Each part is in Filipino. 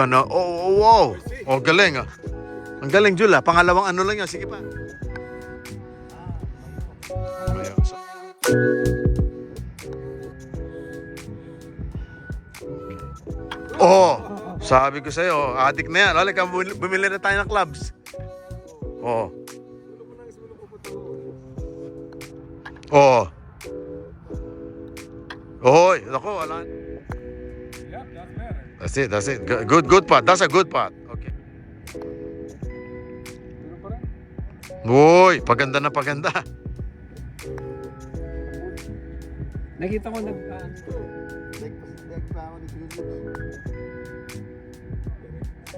Yun, no? Oh, wow. Oh, galing, ah. Ang galing, Jul, ah. Pangalawang ano lang yan. Sige pa. Ayun. Oh, sabi ko sa'yo, adik na yan. Halika, bumili na tayo ng clubs. Oh. Oh. Oy, ako, wala. That's it. Good pot. That's a good pot. Okay. Uy, paganda na paganda. Nakita ko nag...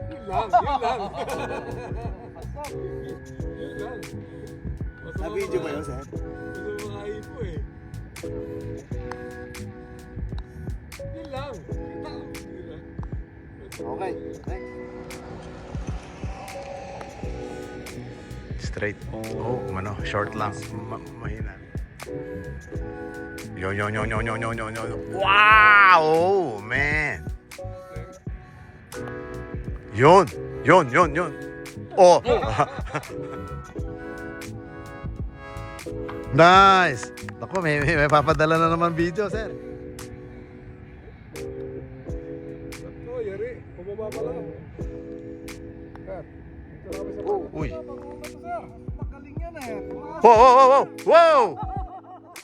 Yun lang. Sa video ba yun, sir? Ito mga ipo eh. Yun lang. Okay, next. Straight. Oh, ano, short lang. Mahina. Yo. Wow! Oh, man. Yun. Oh. Nice. Ako, may papadala na naman video, sir. Oh, yari. Pumaba pa lang. Sir, dito kami sa pagod. Uy. Sir, magaling yan eh. Wow!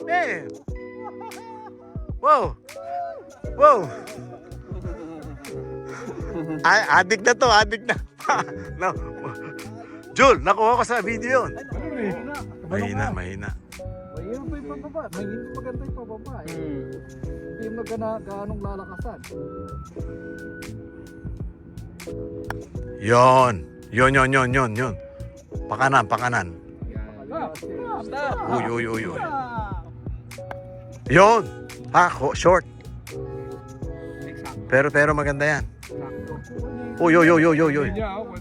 Man! Wow! Ay, adik na to, adik na. No. Jul, nakuha ko sa video yun. Ano eh? Mahina. Mahirap pa yung pababa. Mahirap maganda yung pababa eh. Hindi mo gaanong lalakasan. Yun. Pakanan. Stop! Uy. Yun. Short. Pero maganda yan. Uy. Hindi niya ako.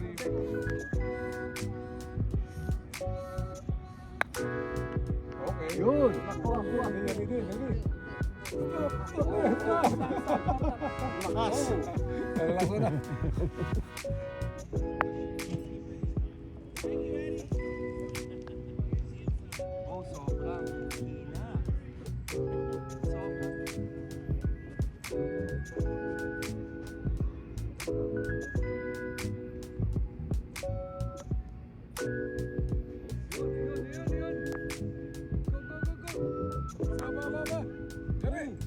Okay. Yun. Nakuha. Dali. Lakas. Lakas na. Oh, sobrang hina.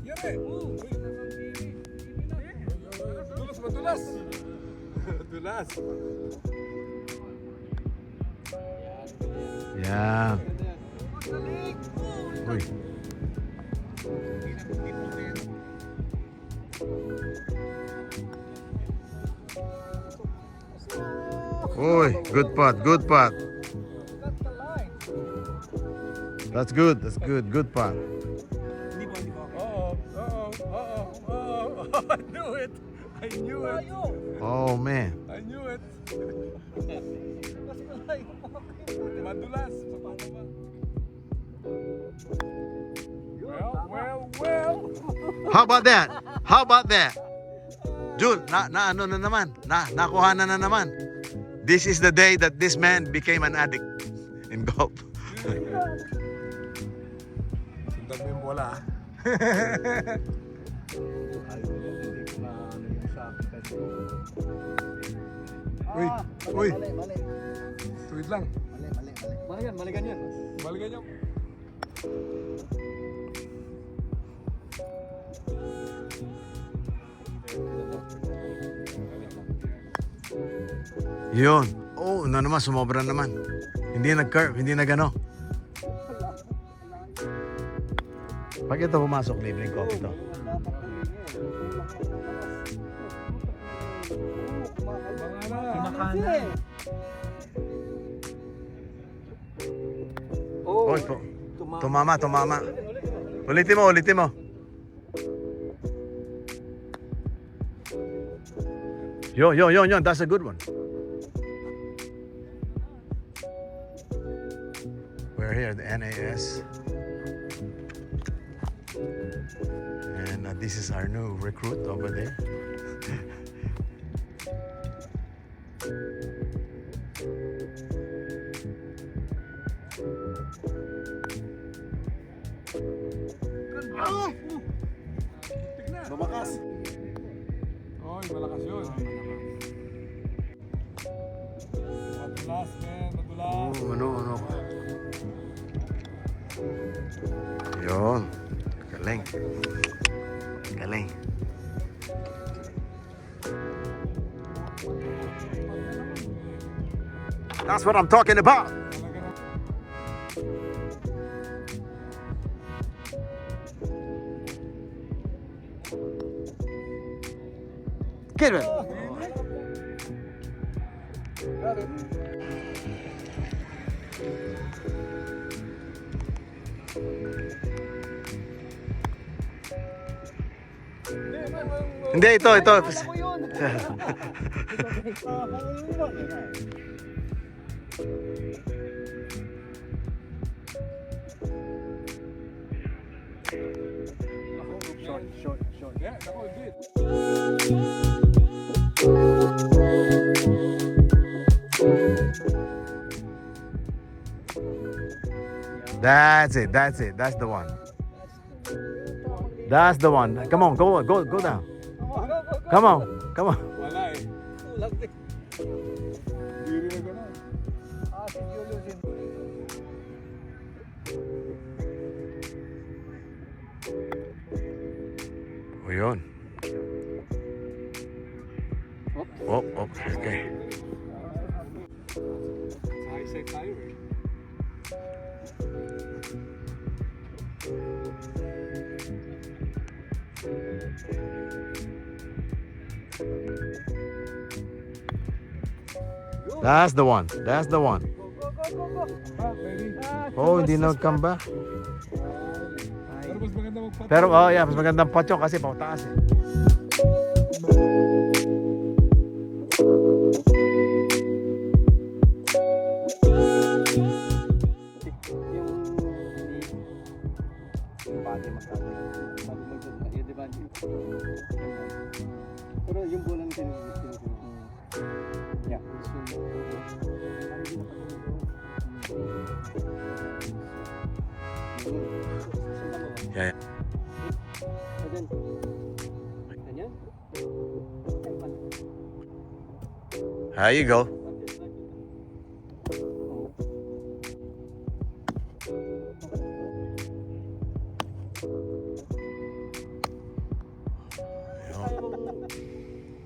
Yari. Madulas. Yan. Uy. Uy, good pot. That's good. Good pot. I knew it. Oh, man. Madulas. Well. How about that? Jul, ano na naman? Nakuha na naman. This is the day that this man became an addict in golf. Sundan mo yung bola. Uy. Mali. Tuwid lang. Mali ganyan. Balikan niyo. Yun. Oh, naman, sumobra naman. Hindi nag-curve, hindi nag-ano. Pag ito pumasok, libreng coffee to. Makanan. Oy, tumama. Ulitin mo. Yun. That's a good one. We're here at the NAS. And this is our new recruit over there. Madulas, man. Madulas. Oh, ano. Yun. Galing. Galing. That's what I'm talking about. Get it. Hindi, ito. Short. Yeah, ako, good. That's it. That's the one. That's the one. Come on, go down. Come on. Wala eh. Hindi rin na gano'n. Si Julius yun. O yun. Okay. High side tayo eh. That's the one. Back, baby. Oh, hindi na come back. Pero mas maganda magpatay. Pero, mas magandang patyo kasi pautaas eh. Yung body magkano. Bago magkano. Yun, di ba? Pero yung bulan sinusunod. Yeah. Yeah. There you go.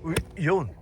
Uy, yun.